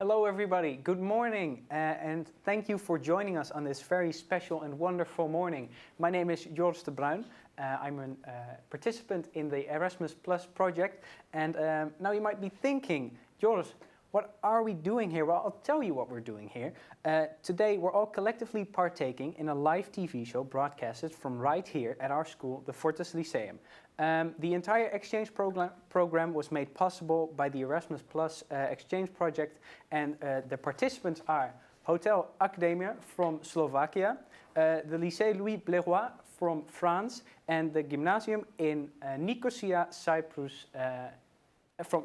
Hello everybody, good morning and thank you for joining us on this very special and wonderful morning. My name is Joris de Bruin. I'm a participant in the Erasmus Plus project and now you might be thinking, Joris, what are we doing here? Well, I'll tell you what we're doing here. Today we're all collectively partaking in a live TV show broadcasted from right here at our school, the Fortis Lyceum. The entire exchange program was made possible by the Erasmus Plus exchange project, and the participants are Hotel Academia from Slovakia, the Lycée Louis Blairois from France, and the gymnasium in Nicosia, Cyprus.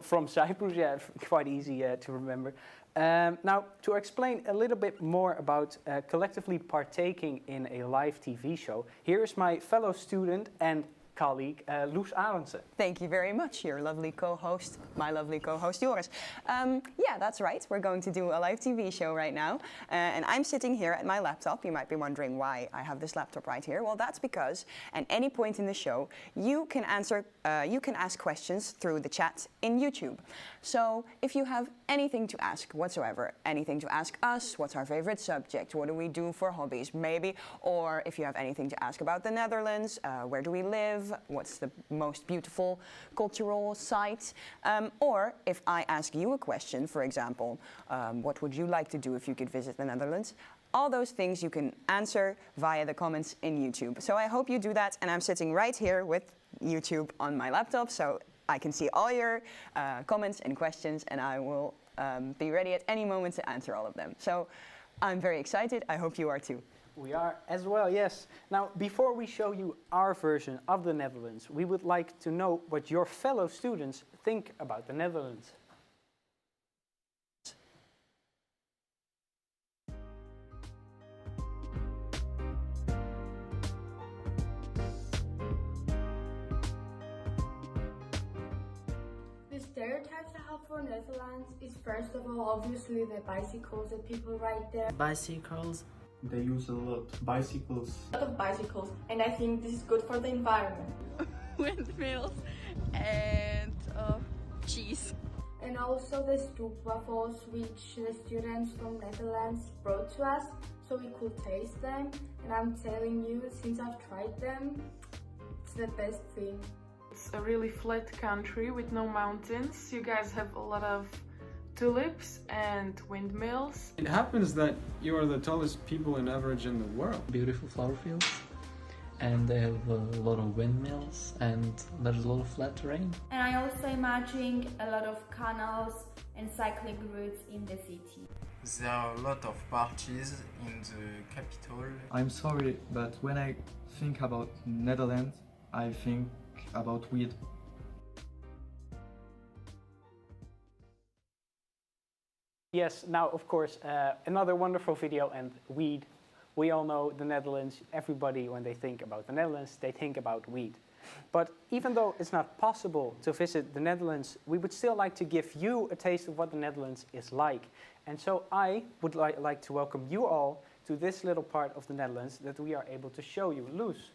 From Cyprus, yeah, quite easy to remember. Now, to explain a little bit more about collectively partaking in a live TV show, here is my fellow student and colleague, Loes Arendse. Thank you very much, your lovely co-host, my lovely co-host Joris. Yeah, that's right, we're going to do a live TV show right now. And I'm sitting here at my laptop. You might be wondering why I have this laptop right here. Well, that's because at any point in the show, you can ask questions through the chat in YouTube. So if you have anything to ask whatsoever, anything to ask us, what's our favorite subject, what do we do for hobbies, maybe, or if you have anything to ask about the Netherlands, where do we live, what's the most beautiful cultural site, or if I ask you a question, for example, what would you like to do if you could visit the Netherlands? All those things you can answer via the comments in YouTube. So I hope you do that, and I'm sitting right here with YouTube on my laptop, so I can see all your comments and questions, and I will be ready at any moment to answer all of them. So I'm very excited. I hope you are too. We are as well, yes. Now, before we show you our version of the Netherlands, we would like to know what your fellow students think about the Netherlands. The stereotypes I have for Netherlands is first of all obviously the bicycles that people ride there. Bicycles. They use a lot bicycles. A lot of bicycles, and I think this is good for the environment. Windmills and cheese. And also the stroopwafels, which the students from Netherlands brought to us so we could taste them. And I'm telling you, since I've tried them, it's the best thing. It's a really flat country with no mountains. You guys have a lot of tulips and windmills. It happens that you are the tallest people in average in the world. Beautiful flower fields, and they have a lot of windmills, and there's a lot of flat terrain. And I also imagine a lot of canals and cycling routes in the city. There are a lot of parties in the capital. I'm sorry, but when I think about Netherlands, I think about weed. Yes, now of course, another wonderful video and weed. We all know the Netherlands. Everybody, when they think about the Netherlands, they think about weed. But even though it's not possible to visit the Netherlands, we would still like to give you a taste of what the Netherlands is like. And so I would like to welcome you all to this little part of the Netherlands that we are able to show you. Loes.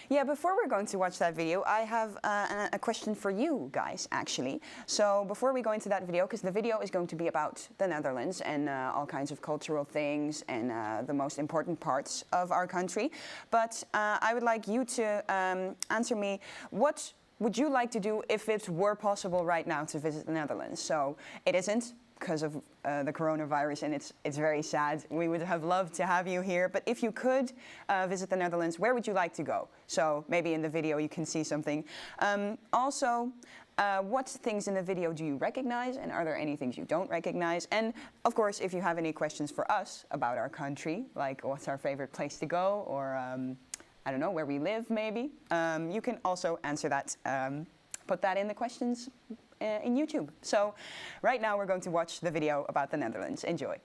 Yeah, before we're going to watch that video, I have a question for you guys, actually. So before we go into that video, because the video is going to be about the Netherlands and all kinds of cultural things and the most important parts of our country. But I would like you to answer me, what would you like to do if it were possible right now to visit the Netherlands? So it isn't, because of the coronavirus, and it's very sad. We would have loved to have you here, but if you could visit the Netherlands, where would you like to go? So maybe in the video you can see something. Also, what things in the video do you recognize, and are there any things you don't recognize? And of course, if you have any questions for us about our country, like what's our favorite place to go, or I don't know, where we live maybe, you can also answer that. Put that in the questions in YouTube. So right now we're going to watch the video about the Netherlands. Enjoy.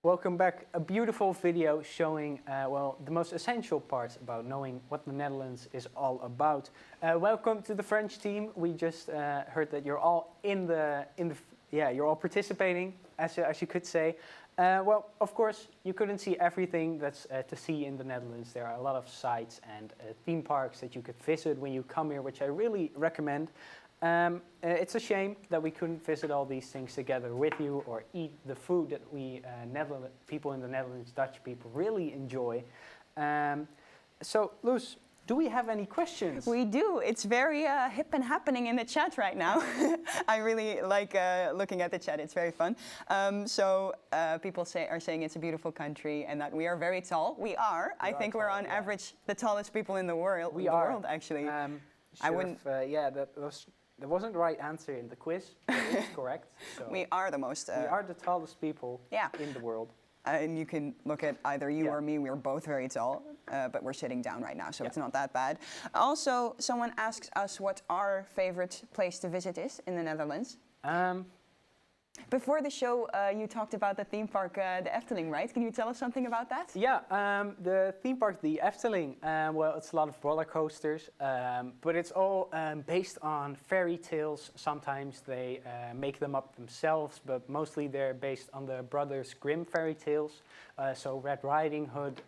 Welcome back. A beautiful video showing, well, the most essential parts about knowing what the Netherlands is all about. Welcome to the French team. We just heard that you're all you're all participating, as you could say. Well, of course, you couldn't see everything that's to see in the Netherlands. There are a lot of sites and theme parks that you could visit when you come here, which I really recommend. It's a shame that we couldn't visit all these things together with you or eat the food that we people in the Netherlands, Dutch people, really enjoy. So, Loes, do we have any questions? We do. It's very hip and happening in the chat right now. I really like looking at the chat. It's very fun. People are saying it's a beautiful country and that we are very tall. We are. I think we're on average the tallest people in the world. World, actually. I wouldn't. That wasn't the right answer in the quiz, but it's correct. So we are the most. We are the tallest people in the world. And you can look at either you or me. We're both very tall, but we're sitting down right now, so it's not that bad. Also, someone asks us what our favorite place to visit is in the Netherlands. Before the show, you talked about the theme park, the Efteling, right? Can you tell us something about that? Yeah, the theme park, the Efteling, well, it's a lot of roller coasters, but it's all based on fairy tales. Sometimes they make them up themselves, but mostly they're based on the Brothers Grimm fairy tales. So Red Riding Hood,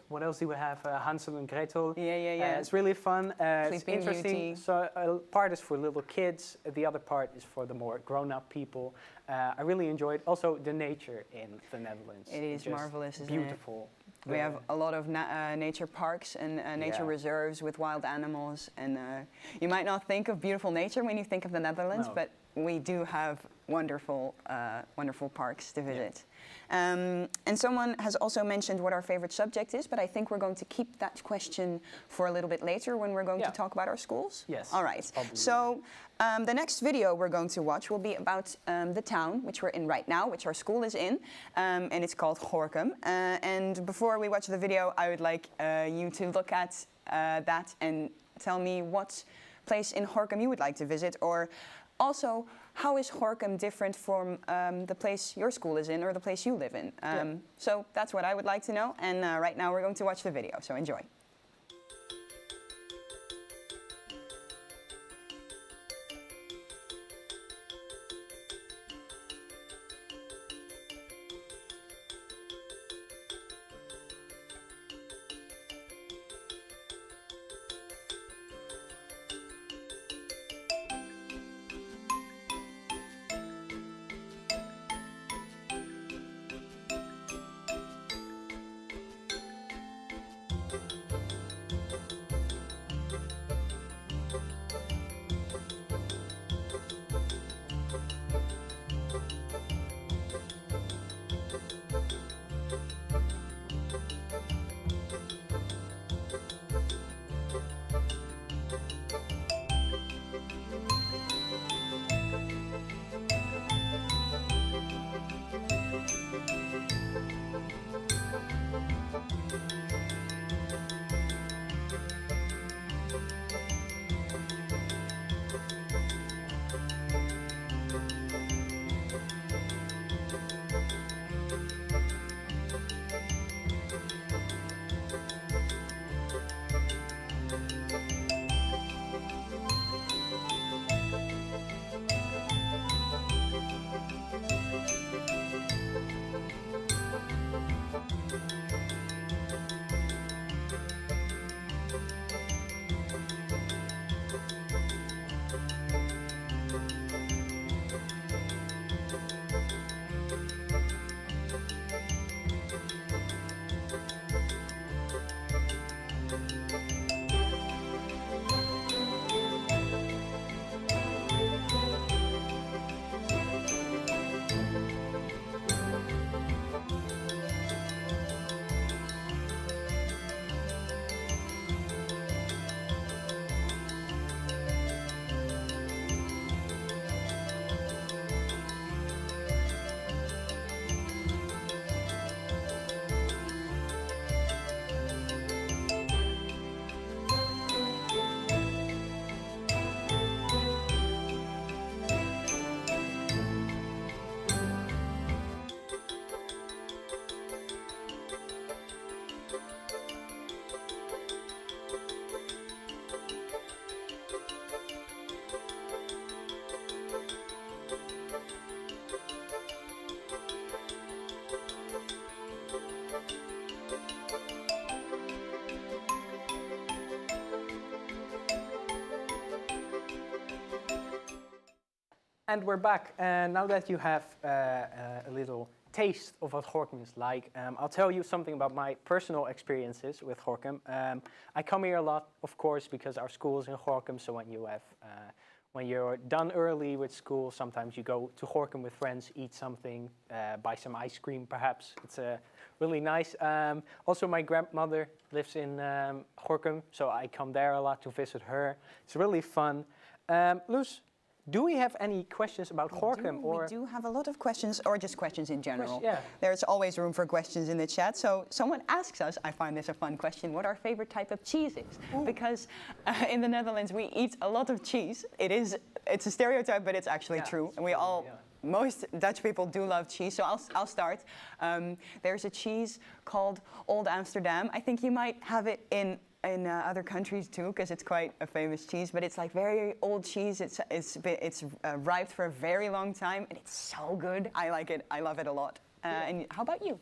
what else do we have? Hansel and Gretel. Yeah. It's really fun. It's interesting. Beauty. So a part is for little kids, the other part is for the more grown-up people. I really enjoyed also the nature in the Netherlands. It is marvelous, isn't beautiful. it? We have a lot of nature parks and nature reserves with wild animals. And you might not think of beautiful nature when you think of the Netherlands, but we do have wonderful parks to visit. And someone has also mentioned what our favorite subject is, but I think we're going to keep that question for a little bit later when we're going to talk about our schools. Yes. All right. Probably. So the next video we're going to watch will be about the town which we're in right now, which our school is in, and it's called Gorinchem. And before we watch the video, I would like you to look at that and tell me what place in Gorinchem you would like to visit, or also, how is Gorinchem different from the place your school is in or the place you live in? So that's what I would like to know. And right now we're going to watch the video, so enjoy. And we're back. And now that you have a little taste of what Gorinchem is like, I'll tell you something about my personal experiences with Gorinchem. I come here a lot, of course, because our school is in Gorinchem. So when you're done early with school, sometimes you go to Gorinchem with friends, eat something, buy some ice cream, perhaps. It's really nice. Also, my grandmother lives in Gorinchem, so I come there a lot to visit her. It's really fun. Loes, do we have any questions about Gorinchem? We do have a lot of questions, or just questions in general. Yeah. There's always room for questions in the chat. So someone asks us, I find this a fun question, what our favorite type of cheese is. Ooh. Because in the Netherlands we eat a lot of cheese. It's a stereotype, but it's actually true. And most Dutch people do love cheese, so I'll start. There's a cheese called Old Amsterdam. I think you might have it in other countries too, because it's quite a famous cheese, but it's like very old cheese. It's rived for a very long time, and it's so good. I like it. I love it a lot. And how about you?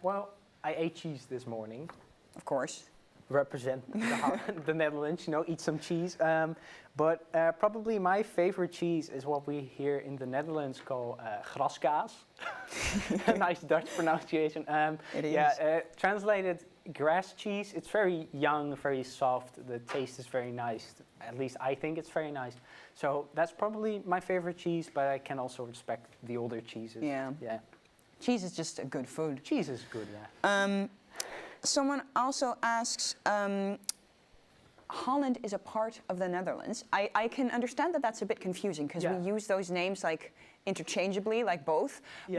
Well, I ate cheese this morning. Of course. Represent the Netherlands, eat some cheese. But probably my favorite cheese is what we here in the Netherlands call graskaas. A nice Dutch pronunciation. It is. Yeah, translated grass cheese. It's very young, very soft. The taste is very nice. At least I think it's very nice. So that's probably my favorite cheese, but I can also respect the older cheeses. Yeah. Cheese is just a good food. Cheese is good, yeah. Someone also asks, Holland is a part of the Netherlands. I can understand that that's a bit confusing because we use those names like interchangeably, like both. Yeah.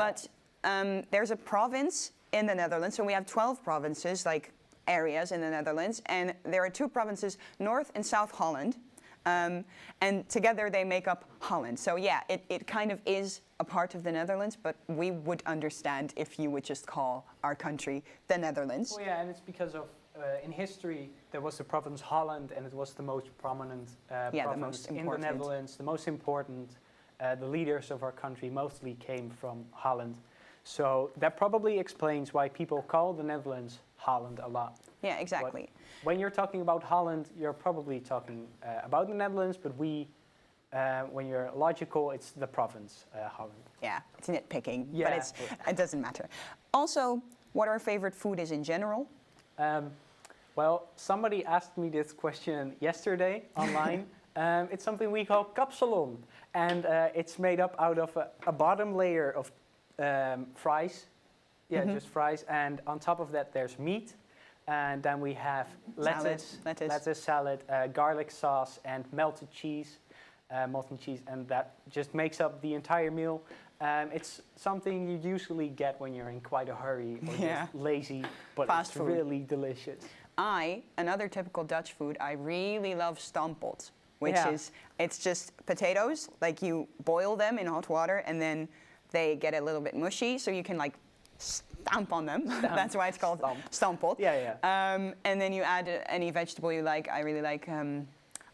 But there's a province in the Netherlands, so we have 12 provinces, like areas in the Netherlands, and there are 2 provinces, North and South Holland, and together they make up Holland. So yeah, it kind of is a part of the Netherlands, but we would understand if you would just call our country the Netherlands. Oh yeah, and it's because of, in history, there was the province Holland, and it was the most prominent province in the Netherlands, the most important. The leaders of our country mostly came from Holland. So that probably explains why people call the Netherlands Holland a lot. Yeah, exactly. But when you're talking about Holland, you're probably talking about the Netherlands, but when you're logical, it's the province, Holland. Yeah, it's nitpicking, yeah, but it doesn't matter. Also, what our favorite food is in general? Well, somebody asked me this question yesterday online. It's something we call kapsalon, and it's made up out of a bottom layer of fries. Yeah, just fries, and on top of that there's meat, and then we have lettuce salad, garlic sauce, and melted cheese, molten cheese, and that just makes up the entire meal. It's something you usually get when you're in quite a hurry or just lazy, but Fast it's food. really delicious. Another typical Dutch food, I really love stamppot, which is, it's just potatoes, like you boil them in hot water and then they get a little bit mushy, so you can like stamp on them. That's why it's called stamppot. And then you add any vegetable you like. I really like,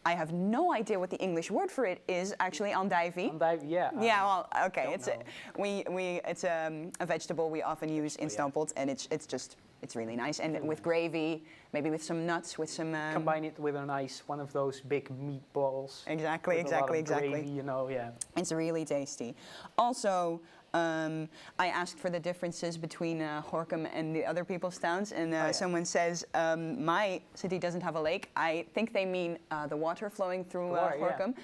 I have no idea what the English word for it is, actually, andijvie. Andijvie, yeah. Well, okay, it's a vegetable we often use in stamppot, and it's really nice. And with gravy, maybe with some nuts, with some... Combine it with one of those big meatballs. Exactly. Gravy, It's really tasty. Also, I asked for the differences between Gorinchem and the other people's towns, and someone says, my city doesn't have a lake. I think they mean the water flowing through Gorinchem,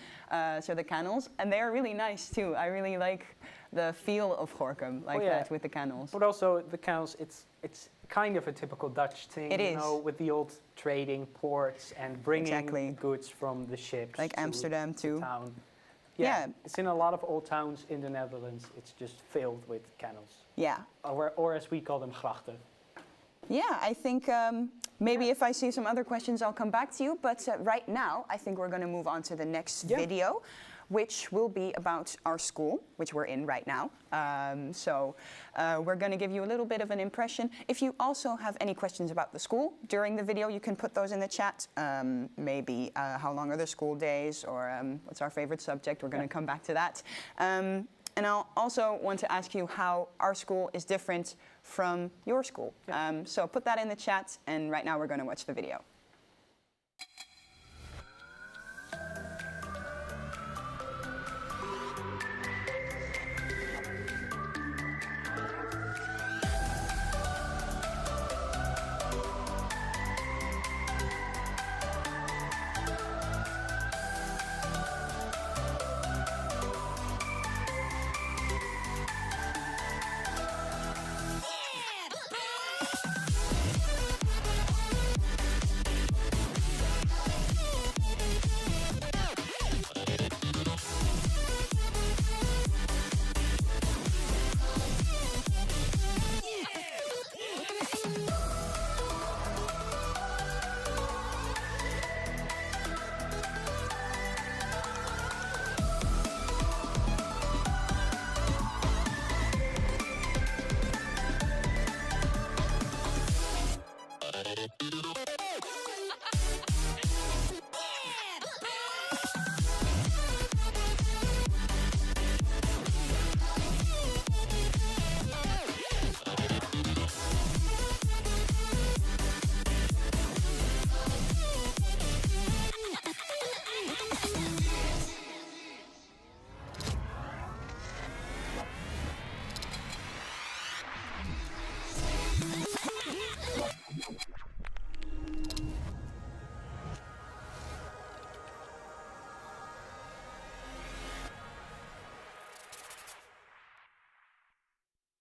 so the canals, and they're really nice too. I really like the feel of Gorinchem, that with the canals. But also the canals, it's kind of a typical Dutch thing, it is. With the old trading ports and bringing goods from the ships. Like Amsterdam too. Town. Yeah, it's in a lot of old towns in the Netherlands. It's just filled with canals. Yeah. Or as we call them, grachten. Yeah, I think maybe if I see some other questions, I'll come back to you. But right now, I think we're going to move on to the next video, which will be about our school, which we're in right now. So we're going to give you a little bit of an impression. If you also have any questions about the school during the video, you can put those in the chat. Maybe how long are the school days, or what's our favorite subject? We're going to come back to that. And I'll also want to ask you how our school is different from your school. So put that in the chat, and right now we're going to watch the video.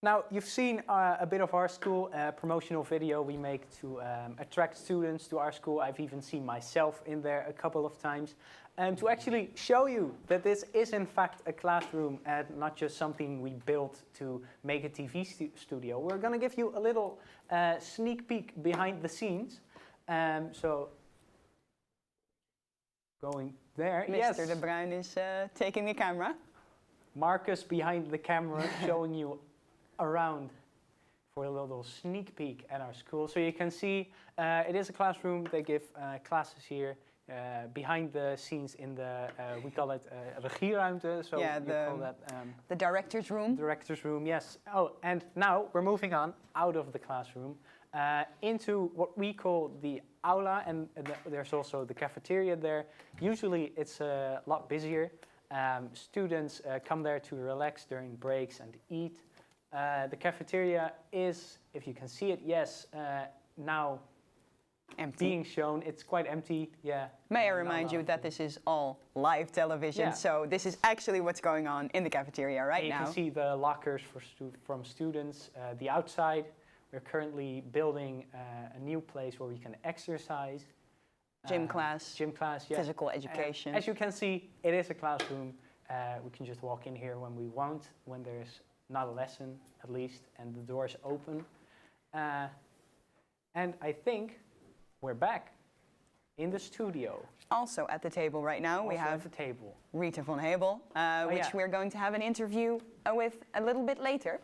Now, you've seen a bit of our school, a promotional video we make to attract students to our school. I've even seen myself in there a couple of times. To actually show you that this is in fact a classroom and not just something we built to make a TV studio, we're going to give you a little sneak peek behind the scenes. So, going there, yes. Mr. De Bruin is taking the camera. Marcus behind the camera showing you around for a little sneak peek at our school. So you can see it is a classroom. They give classes here behind the scenes in the, we call it regieruimte. So yeah, you call that the director's room. Director's room, yes. Oh, and now we're moving on out of the classroom into what we call the aula, and there's also the cafeteria there. Usually it's a lot busier. Students come there to relax during breaks and eat. The cafeteria is, if you can see it, yes, now empty. Being shown. It's quite empty, yeah. May I remind you that this is all live television, so this is actually what's going on in the cafeteria right now. You can see the lockers for from students. The outside, we're currently building a new place where we can exercise. Gym class, yeah. Physical education. As you can see, it is a classroom. We can just walk in here when we want, when there's not a lesson, at least, and the door's open. And I think we're back in the studio. Also at the table right now, we have at the table. Rita von Hebel, which we're going to have an interview with a little bit later.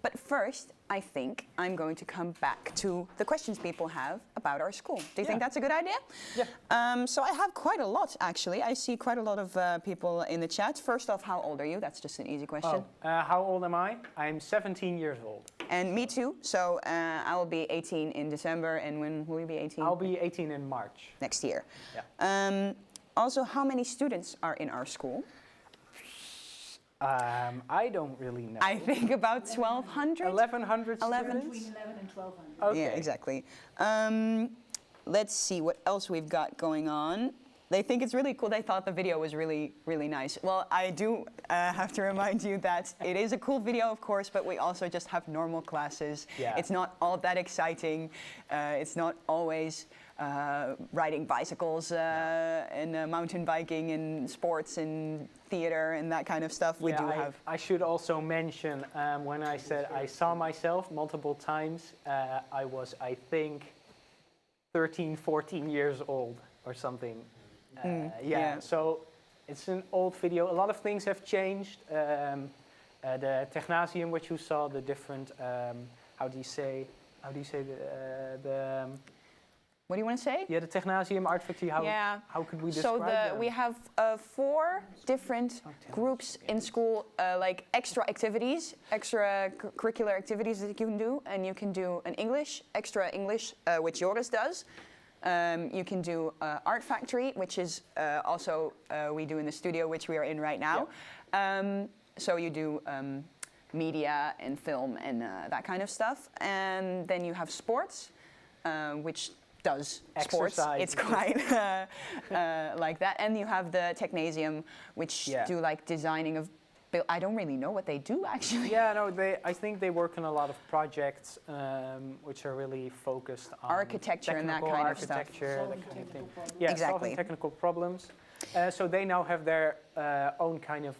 But first, I think I'm going to come back to the questions people have about our school. Do you think that's a good idea? Yeah. So I have quite a lot, actually. I see quite a lot of people in the chat. First off, how old are you? That's just an easy question. How old am I? I'm 17 years old. And me too. So I will be 18 in December. And when will you be 18? I'll be 18 in March. Next year. Yeah. Also, how many students are in our school? I don't really know. I think about 1,200? 1,100 students? Between 11 and 1,200. Okay. Yeah, exactly. Let's see what else we've got going on. They think it's really cool. They thought the video was really, really nice. Well, I do have to remind you that it is a cool video, of course, but we also just have normal classes. Yeah. It's not all that exciting. It's not always riding bicycles and mountain biking and sports and theater and that kind of stuff. We do have. I should also mention when I said I saw myself multiple times, I was, I think, 13, 14 years old or something. Yeah, so it's an old video. A lot of things have changed. The technasium, which you saw, the different, how do you say the what do you want to say? Yeah, the technasium, art factory, how could we describe them? We have 4 different groups in school, like extra activities, extracurricular activities that you can do. And you can do an extra English, which Joris does. You can do art factory, which is also we do in the studio, which we are in right now. Yeah. So you do media and film and that kind of stuff. And then you have sports, which does sports. It's quite like that. And you have the technasium, which do like designing of. I don't really know what they do actually. Yeah, no, I think they work on a lot of projects which are really focused on architecture and that kind of stuff. Architecture, that kind of thing. Yeah, exactly. Solving technical problems. So they now have their own kind of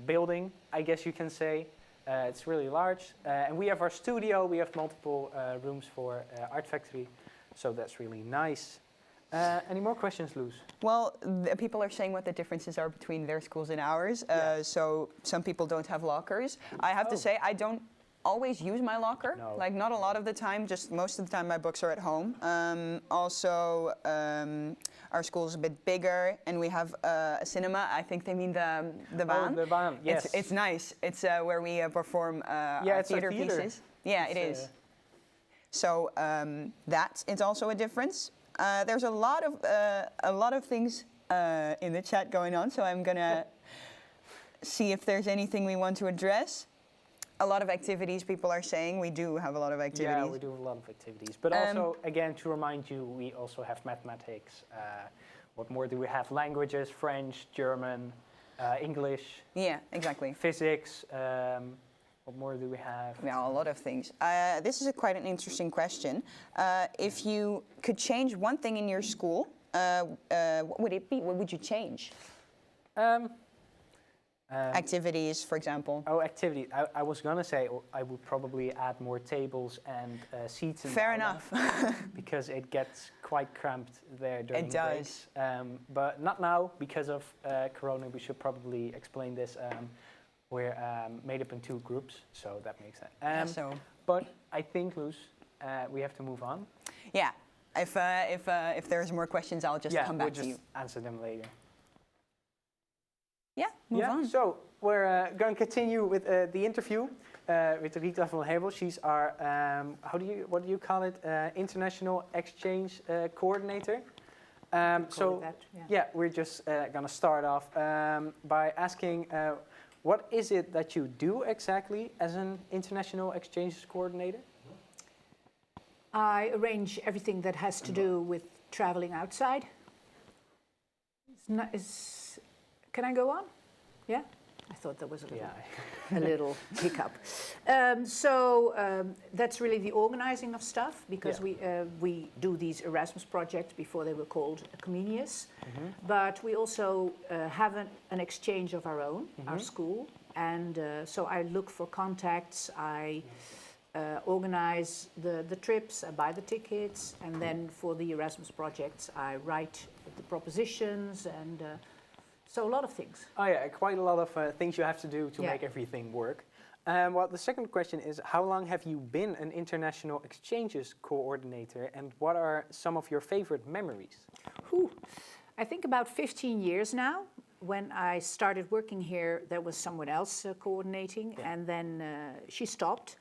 building, I guess you can say. It's really large. And we have our studio. We have multiple rooms for art factory. So that's really nice. Any more questions, Luz? Well, people are saying what the differences are between their schools and ours. So some people don't have lockers. I have to say, I don't always use my locker. No. Like not a lot of the time, just most of the time my books are at home. Also, our school is a bit bigger and we have a cinema. I think they mean the Baan. Oh, the Baan, yes. It's nice. It's where we perform our theater pieces. Yeah, it is. So that is also a difference. There's a lot of things in the chat going on, so I'm gonna see if there's anything we want to address. A lot of activities, people are saying. We do have a lot of activities. Yeah, we do a lot of activities. But also, again, to remind you, we also have mathematics. What more do we have? Languages, French, German, English. Yeah, exactly. Physics. What more do we have? Yeah, a lot of things. This is quite an interesting question. If you could change one thing in your school, what would it be? What would you change? Activities, for example. Oh, activity. I was gonna say I would probably add more tables and seats. In Fair enough. Because it gets quite cramped there during It the does. breaks. But not now because of Corona. We should probably explain this. We're made up in 2 groups, so that makes sense. But I think, Luz, we have to move on. Yeah. If there's more questions, I'll just come back to you. Yeah, we'll just answer them later. Yeah, move on. So we're going to continue with the interview with Rita van Hebel. She's our, what do you call it? International exchange coordinator. We're just going to start off by asking, what is it that you do exactly as an international exchange coordinator? I arrange everything that has to do with traveling outside. Can I go on? Yeah? I thought there was a little hiccup. That's really the organizing of stuff, because we do these Erasmus projects. Before they were called Comenius. But we also have an exchange of our own, our school. And so I look for contacts, I organize the trips, I buy the tickets, and then for the Erasmus projects I write the propositions, and so a lot of things. Oh yeah, quite a lot of things you have to do to make everything work. Well, the second question is, how long have you been an international exchanges coordinator, and what are some of your favorite memories? I think about 15 years now. When I started working here, there was someone else coordinating, and then she stopped,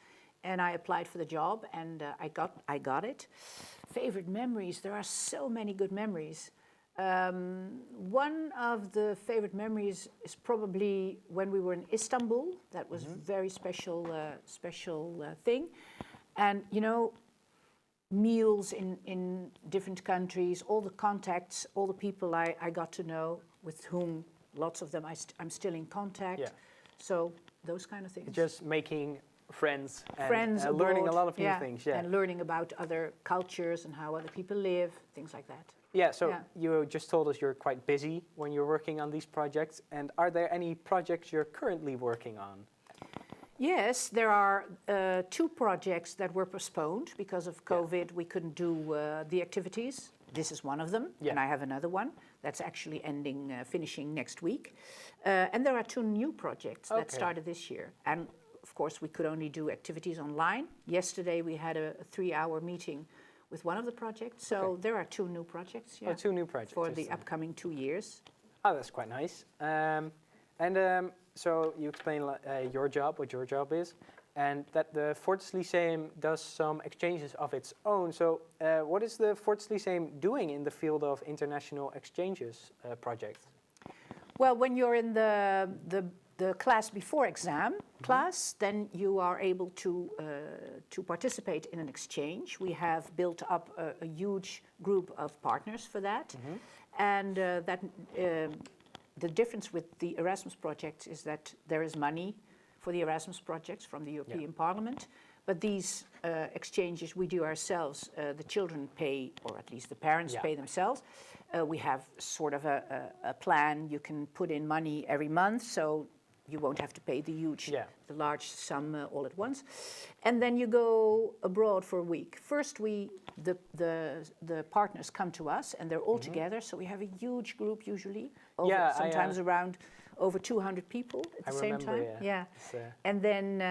and I applied for the job, and I got it. Favorite memories, there are so many good memories. One of the favorite memories is probably when we were in Istanbul. That was a very special thing. And you know, meals in different countries, all the contacts, all the people I got to know, with whom lots of them I'm still in contact. Yeah. So those kind of things. Just making friends and learning a lot of new things. Yeah. And learning about other cultures and how other people live, things like that. Yeah, so you just told us you're quite busy when you're working on these projects. And are there any projects you're currently working on? Yes, there are 2 projects that were postponed because of COVID. We couldn't do the activities. This is one of them, and I have another one that's actually finishing next week. And there are 2 new projects that started this year. And of course, we could only do activities online. Yesterday, we had a 3-hour meeting with one of the projects. So there are 2 new projects. Yeah. Oh, 2 new projects. For the upcoming 2 years. Oh, that's quite nice. So you explain what your job is, and that the Fortis Lyceum does some exchanges of its own. So what is the Fortis Lyceum doing in the field of international exchanges projects? Well, when you're in the class before exam class, then you are able to participate in an exchange. We have built up a huge group of partners for that, and the difference with the Erasmus projects is that there is money for the Erasmus projects from the European Parliament, but these exchanges we do ourselves. The children pay, or at least the parents pay themselves. We have sort of a plan. You can put in money every month, so you won't have to pay the large sum all at once. And then you go abroad for a week. First, the partners come to us, and they're all together. So we have a huge group usually, sometimes around over 200 people at the same time. And then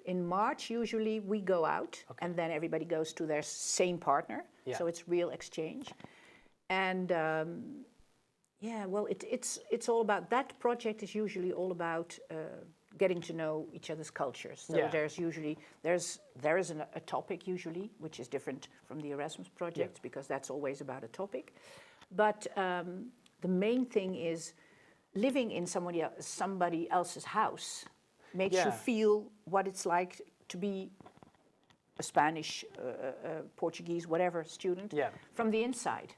in March, usually we go out, and then everybody goes to their same partner. So it's real exchange. And well, it's all about, that project is usually all about getting to know each other's cultures. So there is a topic usually, which is different from the Erasmus project, because that's always about a topic. But the main thing is living in somebody else's house makes you feel what it's like to be a Spanish, Portuguese, whatever student from the inside.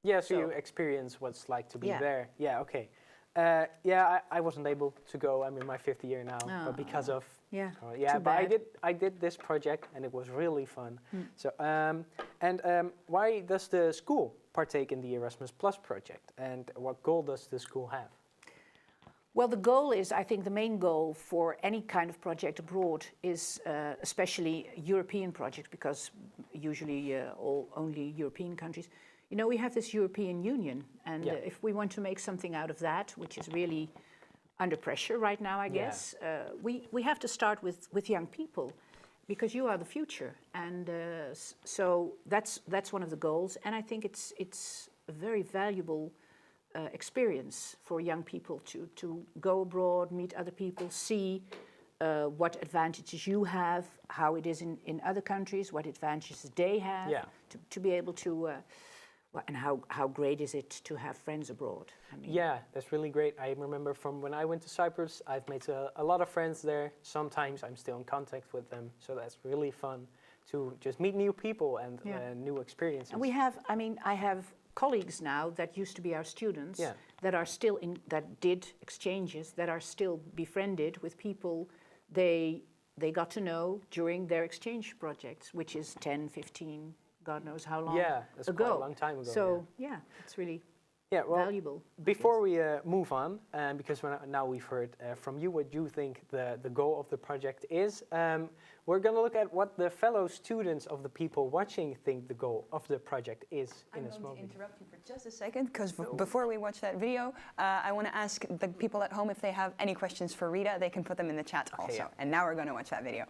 Yeah, so you experience what it's like to be there. Yeah, okay. Yeah, I wasn't able to go. I'm in my 5th year now, but because of Yeah. yeah. Too But bad. I did this project, and it was really fun. So why does the school partake in the Erasmus Plus project, and what goal does the school have? Well, the goal is, I think the main goal for any kind of project abroad is especially European projects, because usually only European countries. You know, we have this European Union, and if we want to make something out of that, which is really under pressure right now, I guess, we have to start with young people, because you are the future. And so that's one of the goals, and I think it's a very valuable experience for young people to go abroad, meet other people, see what advantages you have, how it is in other countries, what advantages they have, to be able to, and how great is it to have friends abroad. I mean, yeah, that's really great. I remember from when I went to Cyprus, I've made a lot of friends there. Sometimes I'm still in contact with them, so that's really fun to just meet new people and new experiences. and we have, I mean, I have colleagues now that used to be our students that are still that did exchanges, that are still befriended with people they got to know during their exchange projects, which is 10, 15, God knows how long that's ago. quite a long time ago. So it's really valuable. Before we move on, because now we've heard from you what you think the goal of the project is, we're going to look at what the fellow students of the people watching think the goal of the project is in a small I'm going to interrupt you for just a second, because before we watch that video, I want to ask the people at home if they have any questions for Rita. They can put them in the chat also. Yeah. And now we're going to watch that video.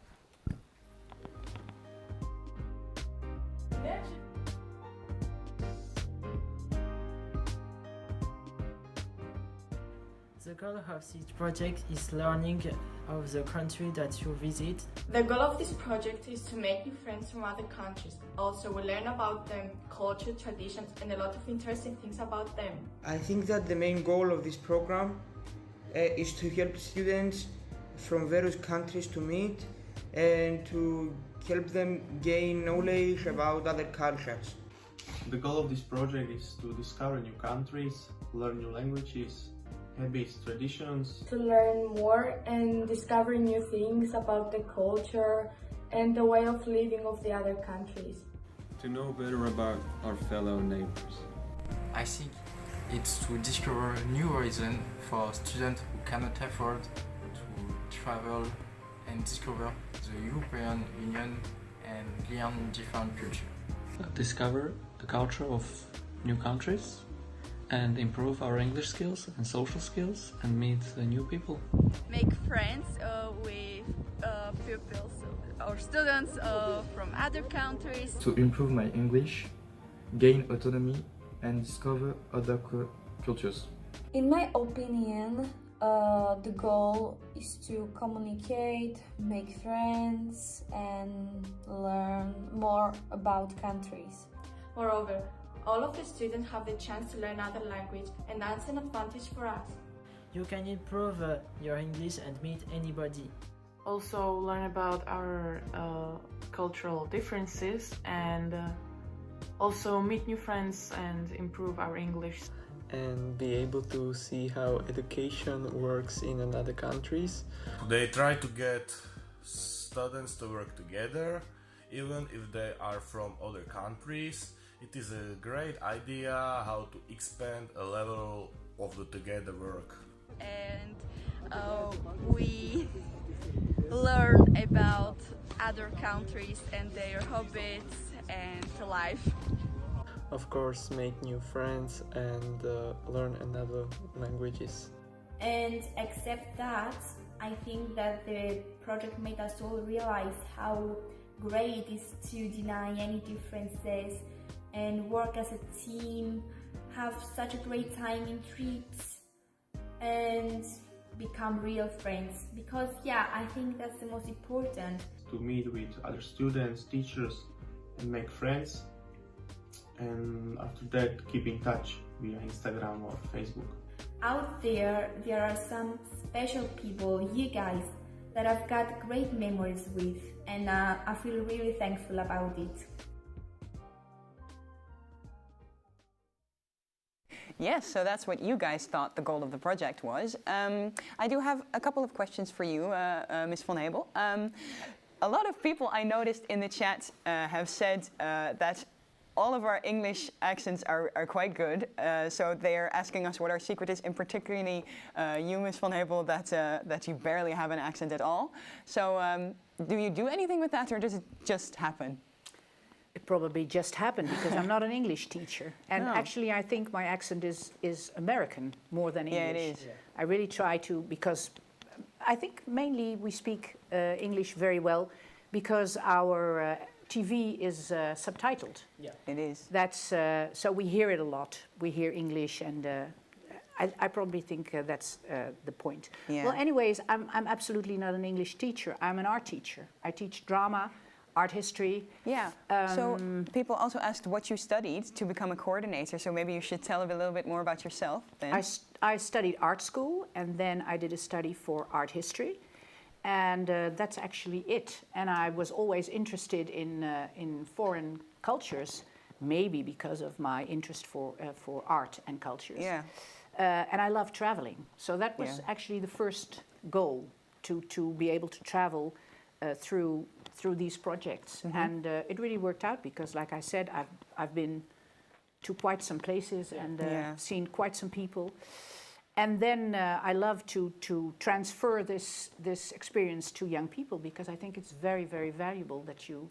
The goal of this project is learning of the country that you visit. The goal of this project is to make new friends from other countries. Also, we learn about them, culture, traditions, and a lot of interesting things about them. I think that the main goal of this program is to help students from various countries to meet and to help them gain knowledge about other cultures. The goal of this project is to discover new countries, learn new languages, habits, traditions. To learn more and discover new things about the culture and the way of living of the other countries. To know better about our fellow neighbors. I think it's to discover new horizons for students who cannot afford to travel and discover the European Union and learn different cultures. Discover the culture of new countries and improve our English skills and social skills and meet new people. Make friends with pupils or students from other countries. To improve my English, gain autonomy, and discover other cultures. In my opinion, the goal is to communicate, make friends, and learn more about countries. Moreover, all of the students have the chance to learn other language, and that's an advantage for us. You can improve your English and meet anybody. Also learn about our cultural differences, and also meet new friends and improve our English. And be able to see how education works in other countries. They try to get students to work together, even if they are from other countries. It is a great idea how to expand a level of the together work. And we learn about other countries and their habits and life. Of course, make new friends and learn another languages. And except that, I think that the project made us all realize how great it is to deny any differences and work as a team, have such a great time in trips, and become real friends. Because I think that's the most important. To meet with other students, teachers, and make friends. And after that, keep in touch via Instagram or Facebook. Out there are some special people, you guys, that I've got great memories with, and I feel really thankful about it. Yes, so that's what you guys thought the goal of the project was. I do have a couple of questions for you, Ms. Van Hebel. A lot of people I noticed in the chat have said that all of our English accents are quite good, so they're asking us what our secret is, and particularly you, Ms. Van Hebel, that you barely have an accent at all. So do you do anything with that, or does it just happen? It probably just happened because I'm not an English teacher. And actually I think my accent is American more than English. Yeah, it is. I really try to, because I think mainly we speak English very well because our TV is subtitled. Yeah, it is. That's, so we hear it a lot. We hear English, and I probably think that's the point. Yeah. Well, anyways, I'm absolutely not an English teacher. I'm an art teacher. I teach drama, art history. Yeah, so people also asked what you studied to become a coordinator, so maybe you should tell a little bit more about yourself then. I studied art school, and then I did a study for art history, and that's actually it. And I was always interested in foreign cultures, maybe because of my interest for art and cultures. Yeah. And I love traveling, so that was actually the first goal, to be able to travel through these projects. And it really worked out because, like I said, I've been to quite some places and seen quite some people. And then I love to transfer this experience to young people, because I think it's very, very valuable that you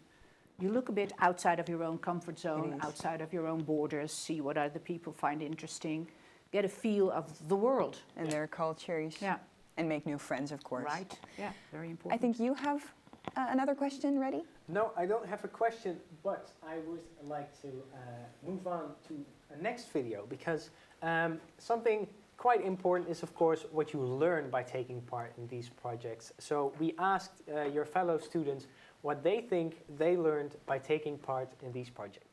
look a bit outside of your own comfort zone, outside of your own borders, see what other people find interesting, get a feel of the world. And their cultures. Yeah. And make new friends, of course. Right, yeah, very important. I think you have another question ready? No, I don't have a question, but I would like to move on to a next video, because something quite important is, of course, what you learn by taking part in these projects. So we asked your fellow students what they think they learned by taking part in these projects.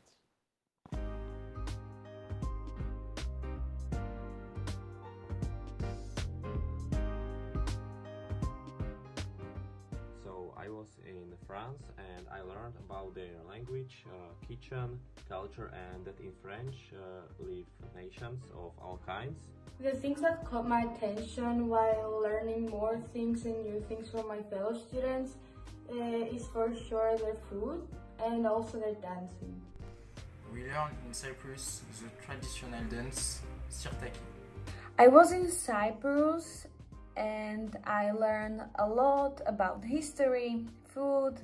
I was in France and I learned about their language, kitchen, culture, and that in French live nations of all kinds. The things that caught my attention while learning more things and new things from my fellow students is for sure their food and also their dancing. We learned in Cyprus the traditional dance, sirtaki. I was in Cyprus and I learned a lot about history, food,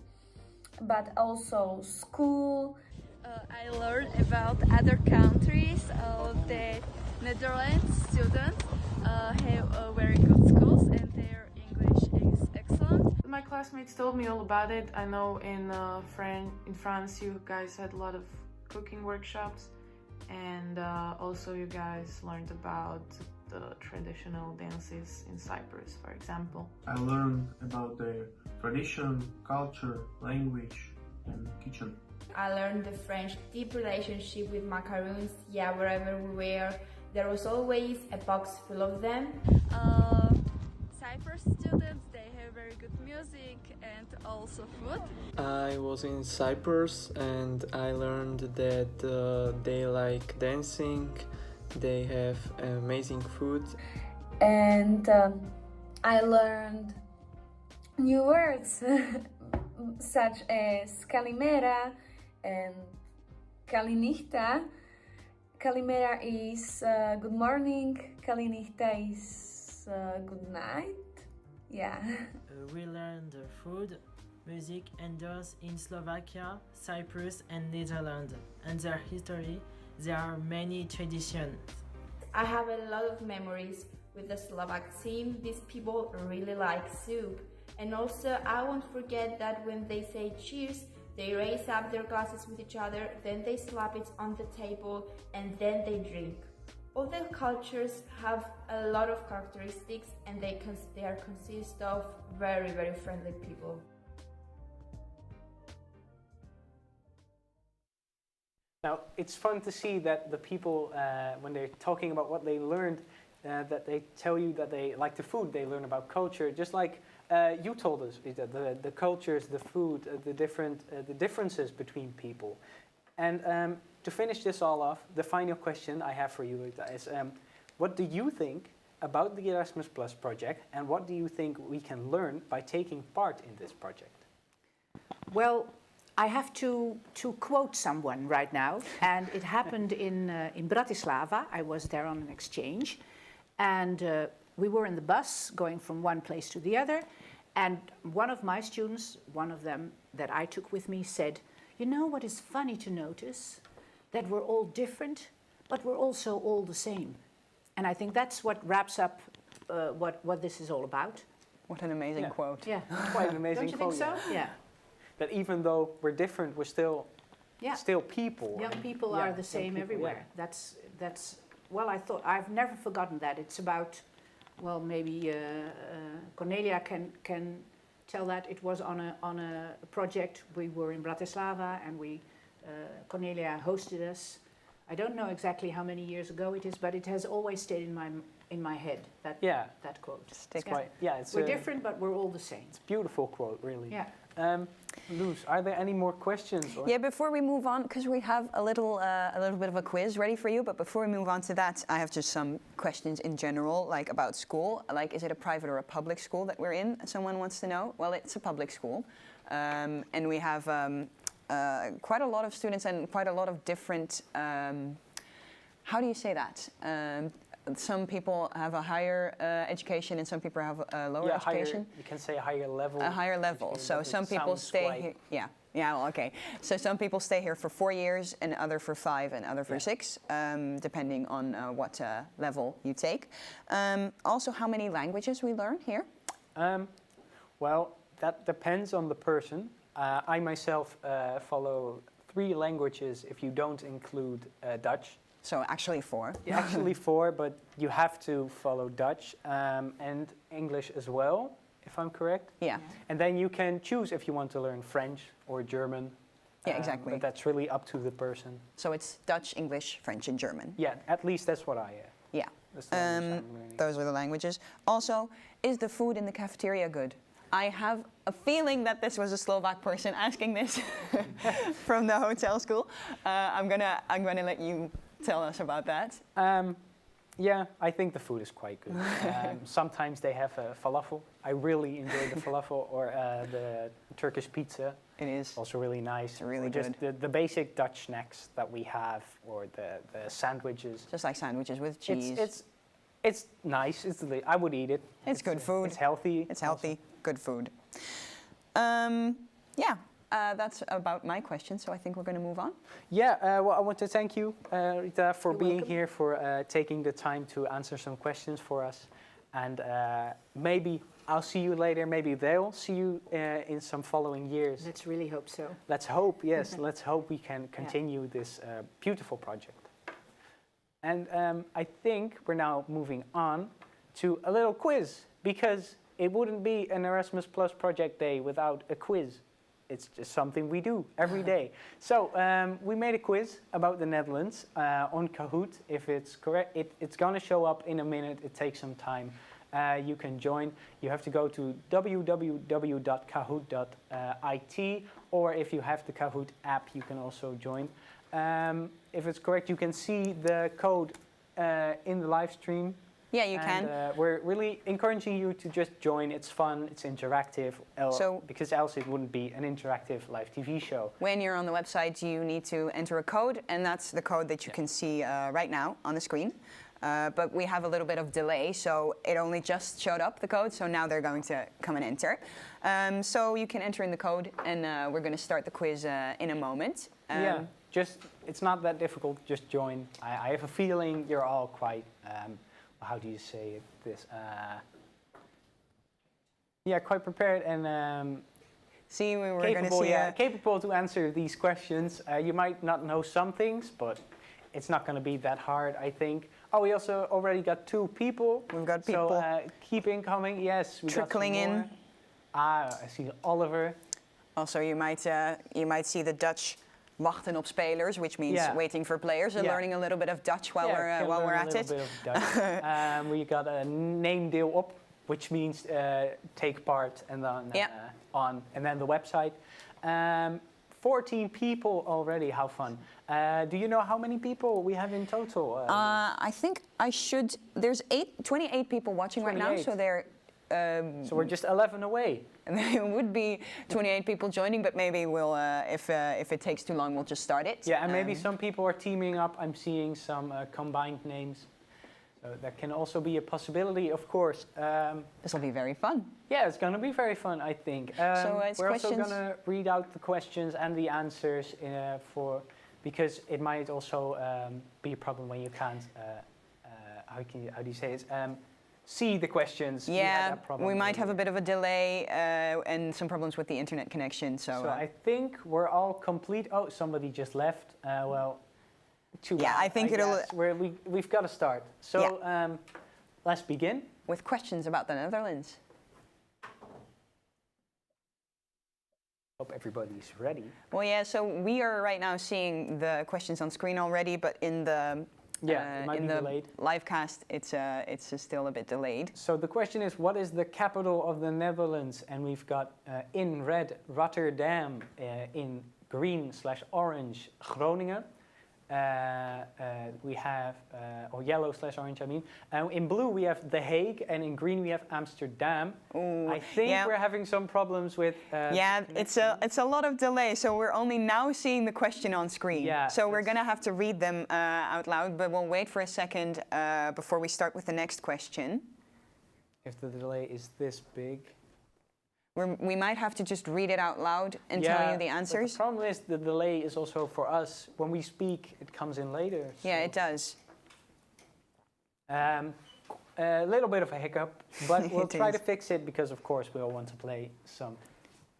but also school. I learned about other countries. The Netherlands students have very good schools and their English is excellent. My classmates told me all about it. I know in France you guys had a lot of cooking workshops, and also you guys learned about the traditional dances in Cyprus, for example. I learned about their tradition, culture, language, and kitchen. I learned the French deep relationship with macaroons. Yeah, wherever we were, there was always a box full of them. Cyprus students, they have very good music and also food. I was in Cyprus and I learned that they like dancing, they have amazing food. And I learned new words such as Kalimera and Kalinichta. Kalimera is good morning, Kalinichta is good night. Yeah. We learned food, music and dance in Slovakia, Cyprus and Netherlands. And their history, there are many traditions. I have a lot of memories with the Slovak team. These people really like soup. And also, I won't forget that when they say cheers, they raise up their glasses with each other, then they slap it on the table, and then they drink. All the cultures have a lot of characteristics, and they consist of very, very friendly people. Now, it's fun to see that the people, when they're talking about what they learned, that they tell you that they like the food, they learn about culture, just like you told us, that the cultures, the food, the differences between people. And to finish this all off, the final question I have for you Rita, is what do you think about the Erasmus Plus project, and what do you think we can learn by taking part in this project? Well, I have to quote someone right now, and it happened in Bratislava. I was there on an exchange, and we were in the bus going from one place to the other, and one of my students, one of them that I took with me, said, "You know what is funny to notice? That we're all different, but we're also all the same." And I think that's what wraps up what this is all about. What an amazing quote. Yeah, quite an amazing Don't you quote. think so? Yeah. That even though we're different, we're still people. Young people are the same everywhere. That's well, I thought I've never forgotten that. It's about, well, maybe Cornelia can tell that. It was on a project. We were in Bratislava, and Cornelia hosted us. I don't know exactly how many years ago it is, but it has always stayed in my head. That quote. We're different, but we're all the same. It's a beautiful quote, really. Yeah. Luz, are there any more questions? Yeah, before we move on, because we have a little bit of a quiz ready for you, but before we move on to that, I have just some questions in general, like about school. Like, is it a private or a public school that we're in? Someone wants to know. Well, it's a public school, and we have quite a lot of students and quite a lot of different, how do you say that? Some people have a higher education and some people have a lower education. You can say a higher level. A higher level. So some people stay here. Yeah, well, okay. So some people stay here for 4 years, and other for 5, and other for 6, depending on what level you take. Also, how many languages we learn here? Well, that depends on the person. I myself follow 3 languages if you don't include Dutch. So actually 4. Yeah, actually 4, but you have to follow Dutch and English as well, if I'm correct. Yeah. And then you can choose if you want to learn French or German. Yeah, exactly. But that's really up to the person. So it's Dutch, English, French, and German. Yeah, at least that's what I. Yeah. Those are the languages. Also, is the food in the cafeteria good? I have a feeling that this was a Slovak person asking this from the hotel school. I'm gonna let you tell us about that. Yeah, I think the food is quite good. Sometimes they have falafel. I really enjoy the falafel, or the Turkish pizza. It is also really nice. It's really good. Just the basic Dutch snacks that we have, or the sandwiches. Just like sandwiches with cheese. It's nice. I would eat it. It's good food. It's healthy. It's healthy. Good food. That's about my question, so I think we're going to move on. Yeah, well, I want to thank you, Rita, for You're being welcome. here, for taking the time to answer some questions for us. And maybe I'll see you later. Maybe they'll see you in some following years. Let's really hope so. Let's hope, yes. Let's hope we can continue this beautiful project. And I think we're now moving on to a little quiz, because it wouldn't be an Erasmus Plus project day without a quiz. It's just something we do every day. So we made a quiz about the Netherlands on Kahoot. If it's correct, it's going to show up in a minute. It takes some time. You can join. You have to go to www.kahoot.it, or if you have the Kahoot app, you can also join. If it's correct, you can see the code in the live stream. Yeah, you can. We're really encouraging you to just join. It's fun, it's interactive, because else it wouldn't be an interactive live TV show. When you're on the website, you need to enter a code, and that's the code that you can see right now on the screen. But we have a little bit of delay, so it only just showed up, the code, so now they're going to come and enter. So you can enter in the code, and we're going to start the quiz in a moment. It's not that difficult, just join. I have a feeling you're all quite... how do you say it? Quite prepared and see, we were going to see capable to answer these questions. You might not know some things, but it's not going to be that hard, I think. Oh, we also already got 2 people. We've got people. So keep incoming. Yes, we trickling got some in. More. I see Oliver. Also, you might see the Dutch wachten op spelers, which means waiting for players and learning a little bit of Dutch while we're at it. We got a neem deel op, which means take part, and then on, and then the website. 14 people already. How fun. Do you know how many people we have in total? I think I should. There's 28 people watching right now, so they're. So we're just 11 away. There would be 28 people joining, but maybe we'll, if it takes too long, we'll just start it. Yeah, and maybe some people are teaming up. I'm seeing some combined names. So that can also be a possibility, of course. This will be very fun. Yeah, it's going to be very fun, I think. So it's we're questions. also going to read out the questions and the answers because it might also be a problem when you can't, how do you say it? See the questions. Yeah, we might have a bit of a delay and some problems with the internet connection. So I think we're all complete. Oh, somebody just left. Well, too bad. Yeah, I think we've got to start. So let's begin with questions about the Netherlands. Hope everybody's ready. Well, yeah. So we are right now seeing the questions on screen already, but in the it might be delayed. Live cast, it's still a bit delayed. So the question is, what is the capital of the Netherlands? And we've got in red Rotterdam, in green/orange Groningen. We have, or yellow/orange, I mean. In blue we have The Hague, and in green we have Amsterdam. Ooh, I think we're having some problems with. Yeah, it's a lot of delay, so we're only now seeing the question on screen. Yeah, so we're gonna have to read them out loud, but we'll wait for a second before we start with the next question. If the delay is this big. We might have to just read it out loud and tell you the answers. The problem is the delay is also for us. When we speak, it comes in later. So. Yeah, it does. A little bit of a hiccup, but we'll try to fix it because, of course, we all want to play some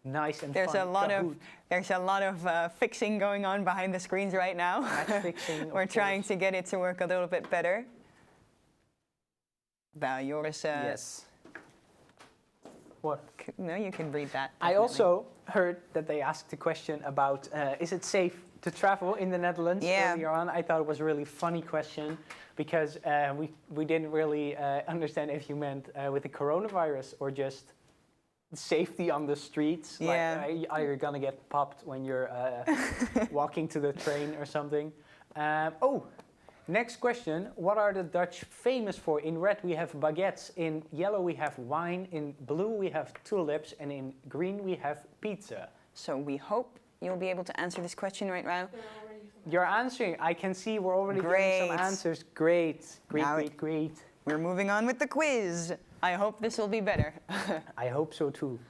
nice and there's fun Kahoot. There's a lot of fixing going on behind the screens right now. Match fixing. We're trying to get it to work a little bit better. Joris. Yes. What? No, you can read that. Definitely. I also heard that they asked a question about is it safe to travel in the Netherlands earlier on. I thought it was a really funny question because we didn't really understand if you meant with the coronavirus or just safety on the streets. Yeah. Like, are you gonna get popped when you're walking to the train or something? Next question, what are the Dutch famous for? In red we have baguettes, in yellow we have wine, in blue we have tulips, and in green we have pizza. So we hope you'll be able to answer this question right now. You're answering, I can see we're already getting some answers. Great. We're moving on with the quiz. I hope this will be better. I hope so too.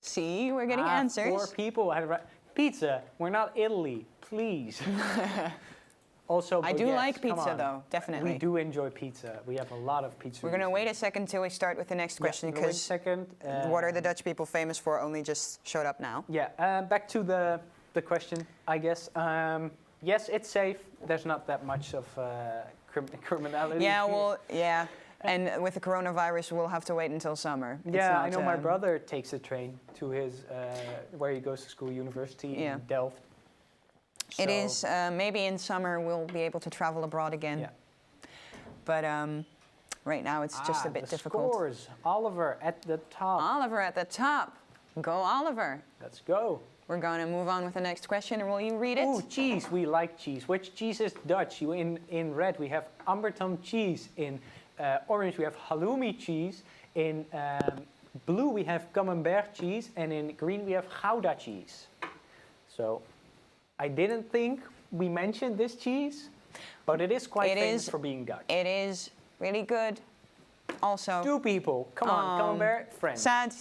See, we're getting answers. 4 people had right. Pizza, we're not Italy, please. Also, I do like pizza though, definitely. We do enjoy pizza. We have a lot of pizza. We're going to wait a second till we start with the next question because what are the Dutch people famous for only just showed up now. Yeah, back to the question, I guess. Yes, it's safe. There's not that much of criminality. Yeah, well, yeah. And with the coronavirus, we'll have to wait until summer. Yeah, I know my brother takes a train to his, where he goes to school, university in Delft. So it is, maybe in summer we'll be able to travel abroad again. Yeah. But right now it's just a bit difficult. Scores. Oliver at the top. Oliver at the top. Go Oliver. Let's go. We're going to move on with the next question. Will you read it? Oh, cheese. We like cheese. Which cheese is Dutch? In red we have Amberton cheese. In orange we have halloumi cheese. In blue we have camembert cheese. And in green we have Gouda cheese. So I didn't think we mentioned this cheese, but it is quite famous for being Dutch. It is really good. Also, 2 people. Come on, camembert, French. Sad.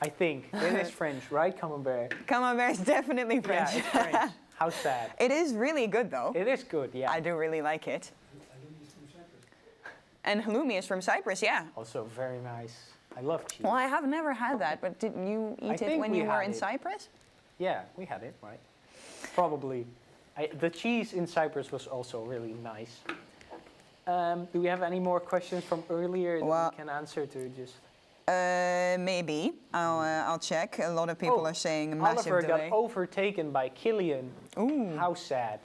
I think it is French, right? Camembert. Camembert is definitely French. Yeah, it's French. How sad. It is really good though. It is good, yeah. I do really like it. And halloumi is from Cyprus, yeah. Also very nice. I love cheese. Well, I have never had that, but did you eat it when you were in Cyprus? Yeah, we had it, right? Probably. The cheese in Cyprus was also really nice. Do we have any more questions from earlier that we can answer to just... Maybe. I'll check. A lot of people are saying a massive Oliver delay. got overtaken by Killian. Ooh. How sad.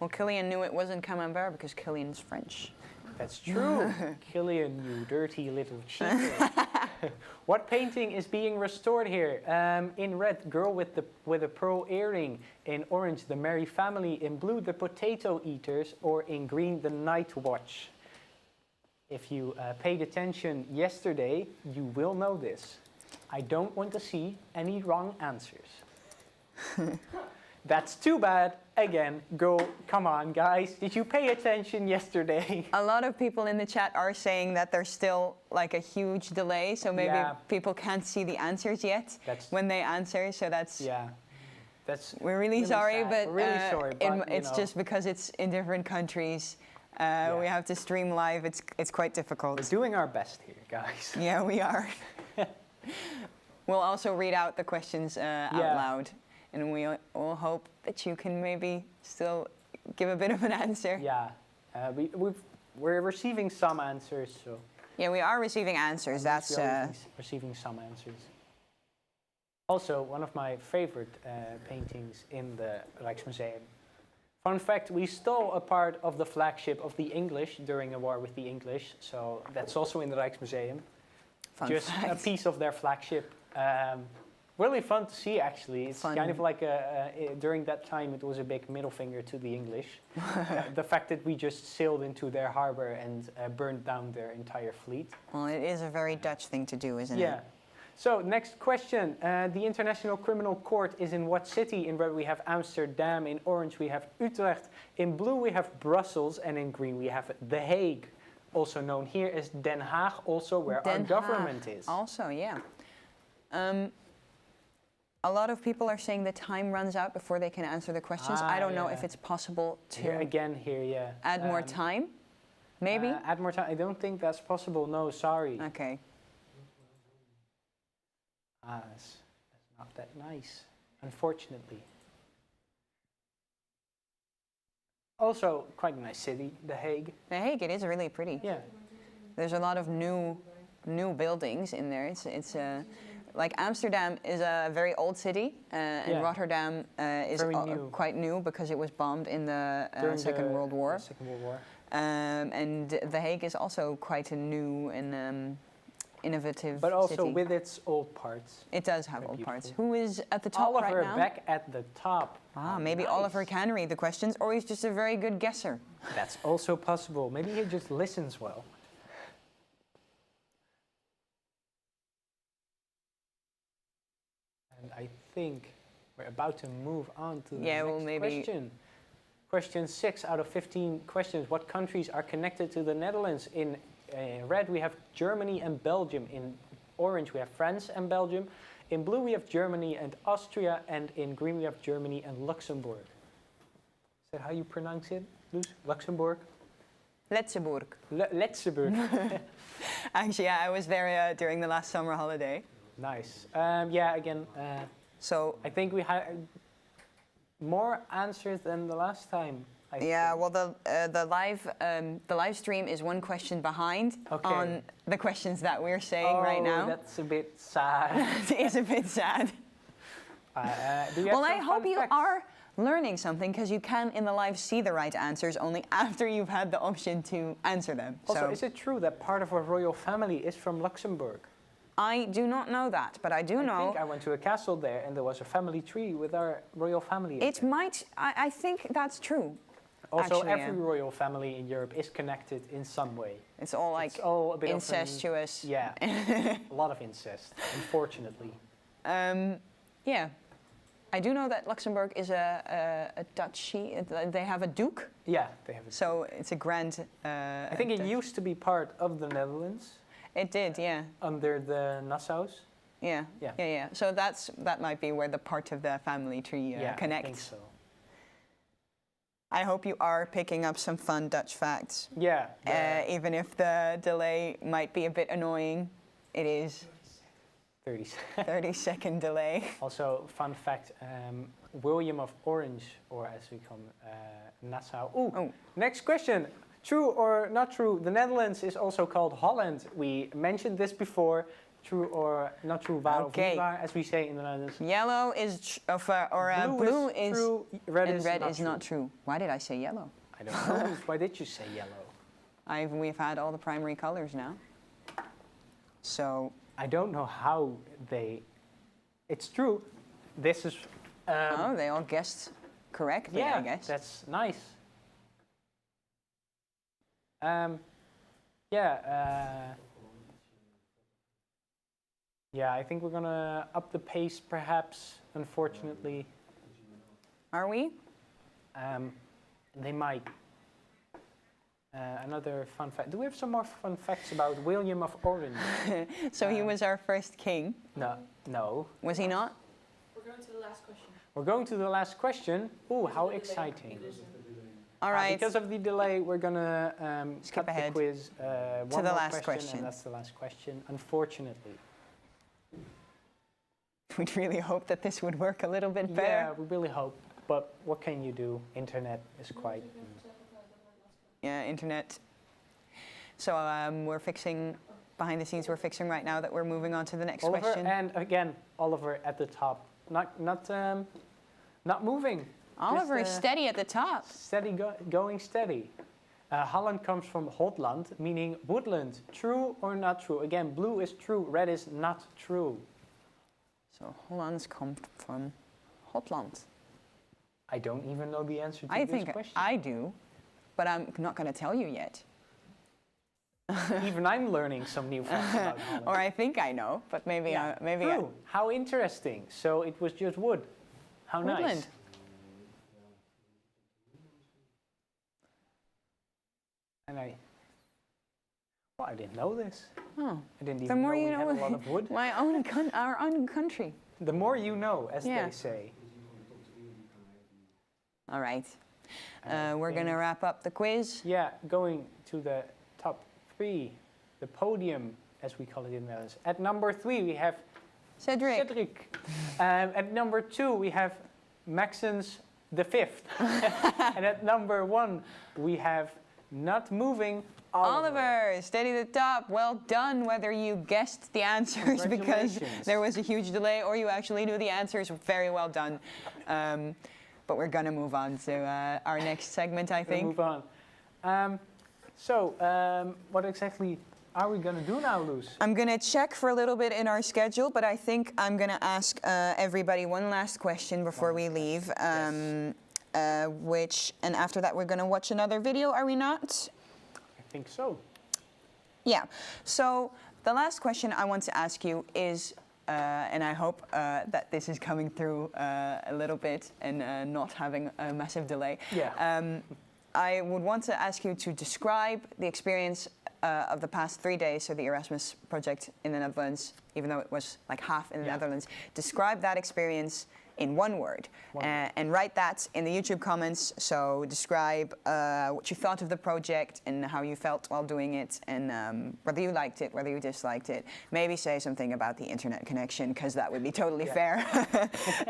Well, Killian knew it wasn't camembert because Killian's French. That's true. Killian, you dirty little cheater. What painting is being restored here? In red, girl with a pearl earring. In orange, the merry family. In blue, the potato eaters. Or in green, the night watch. If you paid attention yesterday, you will know this. I don't want to see any wrong answers. That's too bad. Again, come on, guys. Did you pay attention yesterday? A lot of people in the chat are saying that there's still like a huge delay, so maybe people can't see the answers yet when they answer. So that's we're really sorry, sad. but, we're really sorry, but it's just because it's in different countries. We have to stream live. It's quite difficult. We're doing our best here, guys. Yeah, we are. We'll also read out the questions out loud. And we all hope that you can maybe still give a bit of an answer. Yeah, we're receiving some answers. So yeah, we are receiving answers. That's receiving some answers. Also, one of my favorite paintings in the Rijksmuseum. Fun fact: we stole a part of the flagship of the English during a war with the English. So that's also in the Rijksmuseum. Just a piece of their flagship. Really fun to see, actually. It's kind of like during that time, it was a big middle finger to the English. The fact that we just sailed into their harbor and burned down their entire fleet. Well, it is a very Dutch thing to do, isn't it? Yeah. So, next question. The International Criminal Court is in what city? In red we have Amsterdam, in orange we have Utrecht, in blue we have Brussels, and in green we have The Hague. Also known here as Den Haag, also where our government is. Also, yeah. A lot of people are saying the time runs out before they can answer the questions. I don't know if it's possible to add more time. Maybe? Add more time. I don't think that's possible. No, sorry. Okay. That's not that nice, unfortunately. Also, quite a nice city, The Hague. The Hague, it is really pretty. Yeah. There's a lot of new buildings in there. It's like Amsterdam is a very old city, and Rotterdam is quite new because it was bombed in the Second World War. And The Hague is also quite a new and innovative but also city. with its old parts. It does have old parts. Who is at the top Oliver right now? back at the top. Maybe nice. Oliver can read the questions, or he's just a very good guesser. That's also possible. Maybe he just listens well. And I think we're about to move on to the next question. Question 6 out of 15 questions. What countries are connected to the Netherlands? In red we have Germany and Belgium. In orange we have France and Belgium. In blue we have Germany and Austria. And in green we have Germany and Luxembourg. Is that how you pronounce it, Luz? Luxembourg? Letzeburg. Letzeburg. Actually, I was there during the last summer holiday. Nice. Yeah, again, so I think we had more answers than the last time. Well, the live stream is one question behind on the questions that we're saying right now. That's a bit sad. It is a bit sad. Well, I hope you are learning something, because you can in the live see the right answers only after you've had the option to answer them. Also, is it true that part of our royal family is from Luxembourg? I do not know that, but I do know. I think I went to a castle there and there was a family tree with our royal family. It might, I think that's true. Also, actually, every royal family in Europe is connected in some way. It's all like a bit incestuous. Yeah, a lot of incest, unfortunately. Yeah. I do know that Luxembourg is a duchy. They have a duke. Yeah, they have a duke. So it's a grand... I think it used to be part of the Netherlands. It did, yeah. Under the Nassaus. Yeah. So that might be where the part of the family tree connects. I think so. I hope you are picking up some fun Dutch facts. Yeah. Even if the delay might be a bit annoying, it is 30-second delay. Also, fun fact, William of Orange, or as we call Nassau. Ooh, next question. True or not true, the Netherlands is also called Holland. We mentioned this before. True or not true, waar of niet waar, as we say in the Netherlands. Yellow is, blue is true, red and is red not is true. not true. Why did I say yellow? I don't know. Why did you say yellow? We've had all the primary colors now. So I don't know how they. It's true. This is. Oh, they all guessed correctly, Yeah, I guess. that's nice. Yeah. Yeah, I think we're gonna up the pace, perhaps. Unfortunately. Are we? They might. Another fun fact. Do we have some more fun facts about William of Orange? So he was our first king? No. Was he not? We're going to the last question. We're going to the last question. Ooh, how exciting. All right. Because of the delay, we're gonna skip cut ahead the quiz. to the last question. And that's the last question, unfortunately. We'd really hope that this would work a little bit better. Yeah, we really hope. But what can you do? Internet is quite... Yeah, internet. So we're fixing, behind the scenes, we're fixing right now that we're moving on to the next Oliver, question. and again, Oliver at the top. Not moving. Oliver is steady at the top. Steady, going steady. Holland comes from Holland, meaning woodland. True or not true? Again, blue is true, red is not true. So Hollands come from Holland. I don't even know the answer to I this think question. I do, but I'm not going to tell you yet. Even I'm learning some new facts about Holland. Or I think I know, but maybe True. How interesting. So it was just wood. How nice. Woodland. And I didn't know this. Oh, I didn't the even more know you we know, had a lot of wood. our own country. The more you know, as Yeah. they say. All right. We're going to wrap up the quiz. Yeah, going to the top 3, the podium, as we call it in the Netherlands. At number 3, we have Cedric. At number 2, we have Maxence the 5th. And at number 1, we have Not Moving Oliver, steady at the top. Well done, whether you guessed the answers because there was a huge delay or you actually knew the answers. Very well done. But we're going to move on to our next segment, I think. Move on. What exactly are we going to do now, Luz? I'm going to check for a little bit in our schedule, but I think I'm going to ask everybody one last question before we leave. And after that, we're going to watch another video, are we not? I think so. Yeah. So the last question I want to ask you is, and I hope that this is coming through a little bit and not having a massive delay. Yeah. I would want to ask you to describe the experience of the past 3 days, so the Erasmus project in the Netherlands, even though it was like half in the Netherlands. Describe that experience in one word. And write that in the YouTube comments. So describe what you thought of the project and how you felt while doing it, and whether you liked it, whether you disliked it. Maybe say something about the internet connection, because that would be totally fair.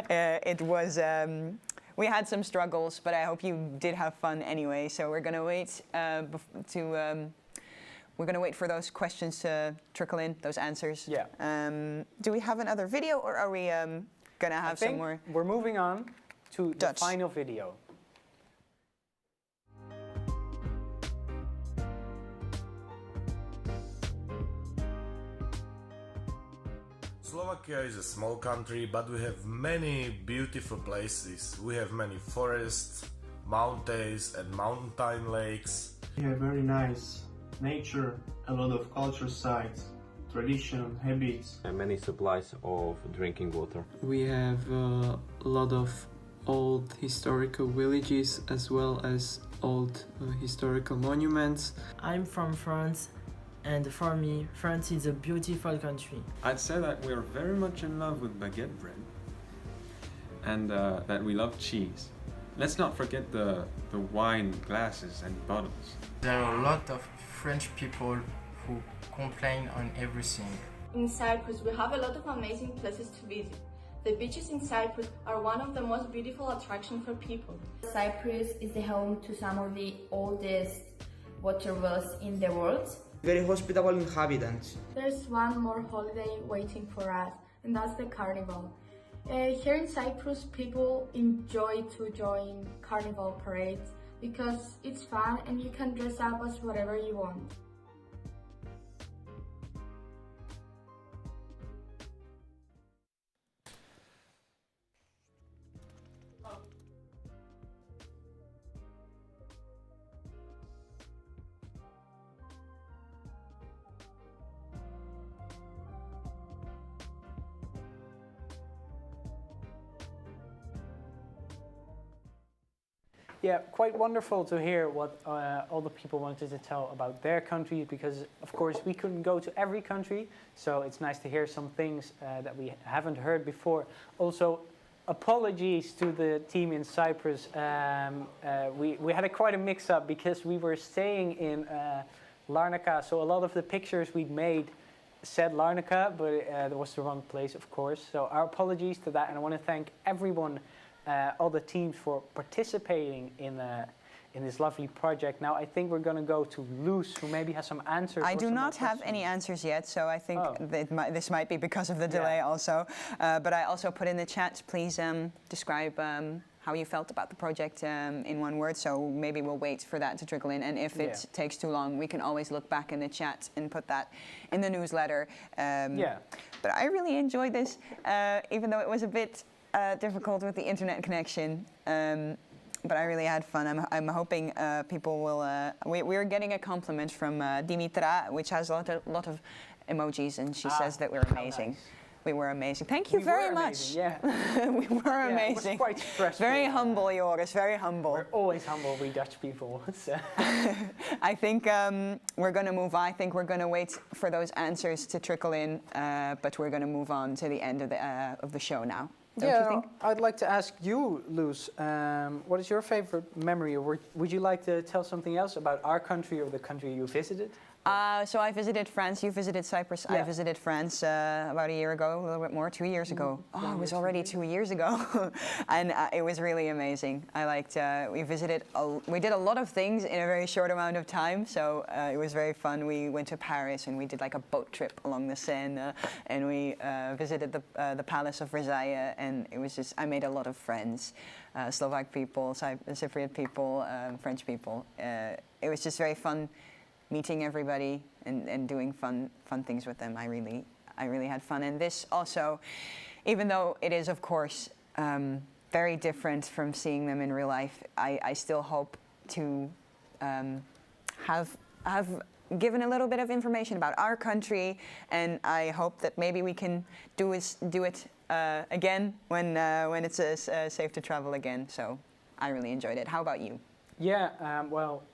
It was... we had some struggles, but I hope you did have fun anyway. So we're gonna wait we're gonna wait for those questions to trickle in, those answers. Yeah. Do we have another video, or are we gonna have some more? We're moving on to the final video. Slovakia is a small country, but we have many beautiful places. We have many forests, mountains and mountain lakes. We have very nice nature, a lot of culture sites, tradition, habits. And many supplies of drinking water. We have a lot of old historical villages as well as old historical monuments. I'm from France, and for me, France is a beautiful country. I'd say that we are very much in love with baguette bread and that we love cheese. Let's not forget the wine glasses and bottles. There are a lot of French people who complain on everything. In Cyprus, we have a lot of amazing places to visit. The beaches in Cyprus are one of the most beautiful attractions for people. Cyprus is the home to some of the oldest water wells in the world. Very hospitable inhabitants. There's one more holiday waiting for us, and that's the carnival. Here in Cyprus, people enjoy to join carnival parades because it's fun and you can dress up as whatever you want. Yeah, quite wonderful to hear what all the people wanted to tell about their country, because of course we couldn't go to every country, so it's nice to hear some things that we haven't heard before. Also, apologies to the team in Cyprus. We had quite a mix-up because we were staying in Larnaca, so a lot of the pictures we'd made said Larnaca, but that was the wrong place, of course. So our apologies to that, and I want to thank everyone, all the teams, for participating in this lovely project. Now I think we're going to go to Luz, who maybe has some answers. I do not have any answers yet, so I think this might be because of the delay also. But I also put in the chat, please describe how you felt about the project in one word, so maybe we'll wait for that to trickle in, and if it takes too long, we can always look back in the chat and put that in the newsletter. But I really enjoyed this, even though it was a bit difficult with the internet connection. But I really had fun. I'm hoping people will... We're getting a compliment from Dimitra, which has a lot of emojis, and she says that we're amazing. Nice. We were amazing. Thank you very much. Yeah. We were amazing. It was quite stressful. Very humble, Joris, very humble. We're always humble, we Dutch people. I think we're going to move on. I think we're going to wait for those answers to trickle in, but we're going to move on to the end of the show now. Don't you think? I'd like to ask you, Luz, what is your favorite memory, or would you like to tell something else about our country or the country you visited? So I visited France, you visited Cyprus, I visited France about a year ago, a little bit more, 2 years ago. Oh, it was already 2 years ago. And it was really amazing. I liked, we did a lot of things in a very short amount of time, so it was very fun. We went to Paris and we did like a boat trip along the Seine, and we visited the Palace of Versailles, and it was just, I made a lot of friends. Slovak people, Cypriot people, French people. It was just very fun meeting everybody and doing fun things with them. I really had fun. And this also, even though it is of course very different from seeing them in real life, I still hope to have given a little bit of information about our country, and I hope that maybe we can do it again when it's safe to travel again. So I really enjoyed it. How about you? Yeah, well,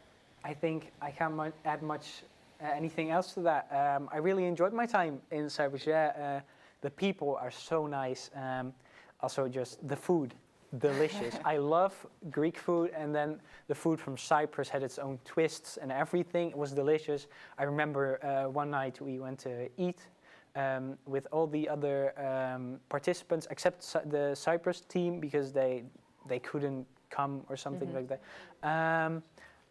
I think I can't add much anything else to that. I really enjoyed my time in Cyprus. Yeah, the people are so nice. Also, just the food, delicious. I love Greek food, and then the food from Cyprus had its own twists and everything. It was delicious. I remember one night we went to eat with all the other participants except the Cyprus team, because they couldn't come or something like that.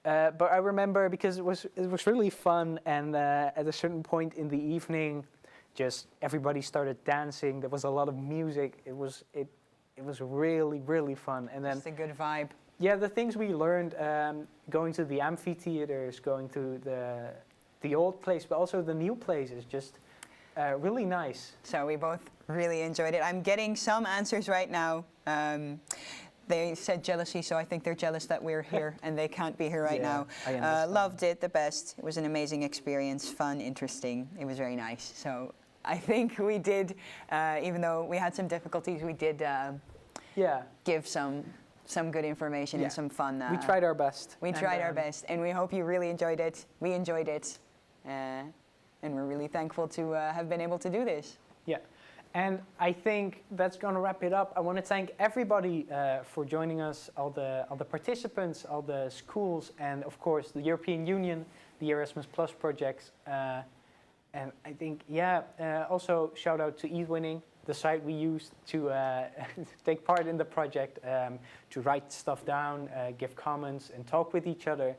But I remember because it was really fun, and at a certain point in the evening, just everybody started dancing. There was a lot of music. It was really fun. And then just a good vibe. Yeah, the things we learned, going to the amphitheaters, going to the old place, but also the new places, just really nice. So we both really enjoyed it. I'm getting some answers right now. They said jealousy, so I think they're jealous that we're here and they can't be here right now. I understand. Loved it, the best. It was an amazing experience, fun, interesting. It was very nice. So I think we did, even though we had some difficulties, we did give some good information and some fun. We tried our best. We tried our best, and we hope you really enjoyed it. We enjoyed it, and we're really thankful to have been able to do this. Yeah. And I think that's going to wrap it up. I want to thank everybody for joining us, all the participants, all the schools, and of course the European Union, the Erasmus Plus projects. And I think, also shout out to eWinning, the site we used to take part in the project, to write stuff down, give comments, and talk with each other.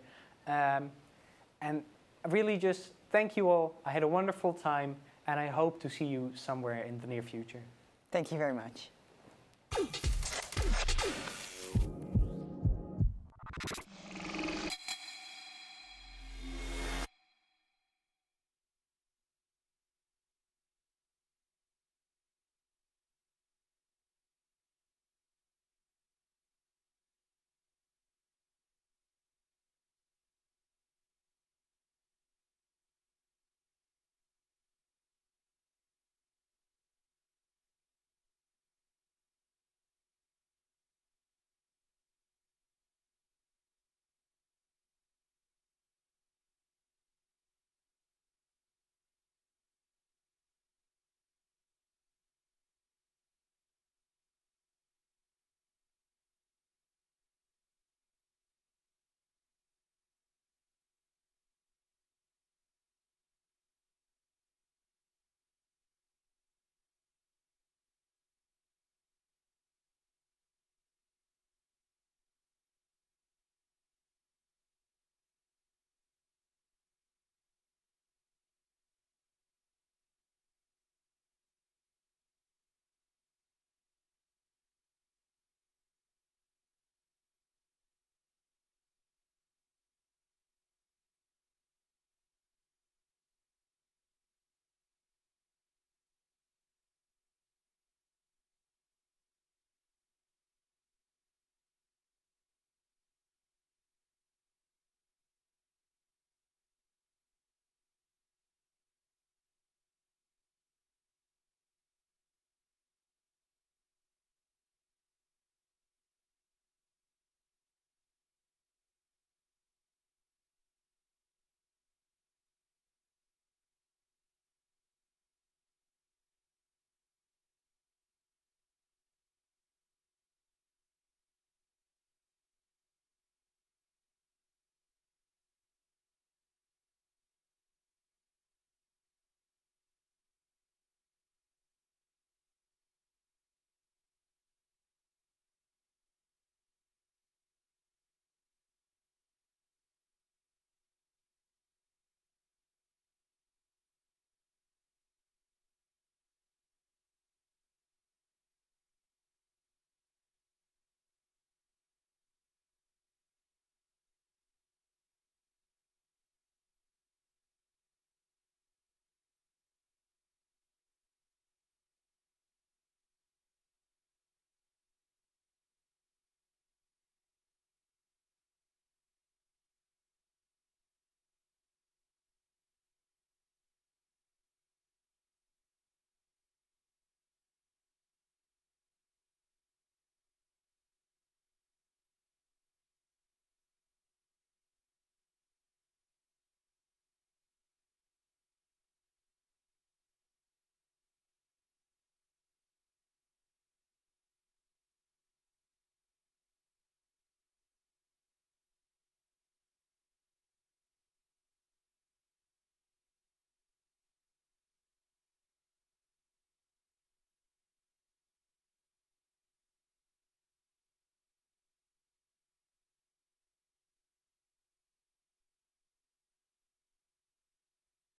And really just thank you all. I had a wonderful time. And I hope to see you somewhere in the near future. Thank you very much.